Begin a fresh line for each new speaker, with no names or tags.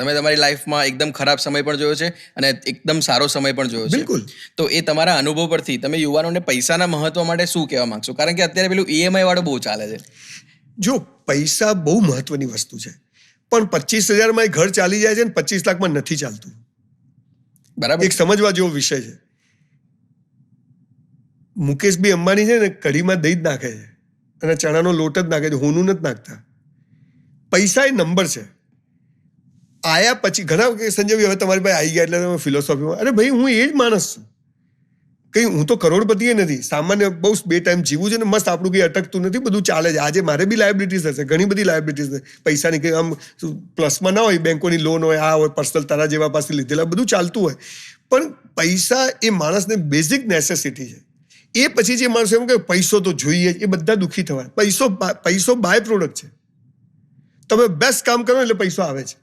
તમે તમારી લાઈફમાં એકદમ ખરાબ સમય પણ જોયો છે અને એકદમ સારો સમય પણ જોયો છે.
બિલકુલ.
તો એ તમારા અનુભવ પરથી તમે યુવાનોને પૈસાના મહત્વ માટે શું કહેવા માંગશો? કારણ કે અત્યારે પેલું EMI વાળું બહુ ચાલે છે.
જો પૈસા બહુ મહત્વની વસ્તુ છે, પણ 25,000માં ઘર ચાલી જાય છે ને 25 લાખમાં નથી ચાલતું.
બરાબર.
એક સમજવા જેવો વિષય છે. મુકેશભાઈ અંબાણી છે ને કઢીમાં દહીં જ નાખે છે અને ચણાનો લોટ જ નાખે છે, હોનું નથી નાખતા. પૈસા એ નંબર છે. આયા પછી ઘણા સંજયભાઈ હવે તમારી પાસે આવી ગયા એટલે તમે ફિલોસોફીમાં, અરે ભાઈ હું એ જ માણસ છું. કંઈ હું તો કરોડપતિ એ નથી, સામાન્ય બહુ 2 ટાઈમ જીવું છે ને મસ્ત, આપણું કંઈ અટકતું નથી, બધું ચાલે છે. આજે મારે બી લાયબિલિટીઝ હશે, ઘણી બધી લાયબિલિટીઝ છે પૈસાની. કંઈ આમ પ્લસમાં ના હોય, બેંકોની લોન હોય, આ હોય, પર્સનલ તારા જેવા પાસે લીધેલા, બધું ચાલતું હોય. પણ પૈસા એ માણસને બેઝિક નેસેસિટી છે. એ પછી જે માણસો એમ કે પૈસો તો જોઈએ, એ બધા દુઃખી થવાય. પૈસો બાય પ્રોડક્ટ છે. તમે બેસ્ટ કામ કરો એટલે પૈસો આવે છે.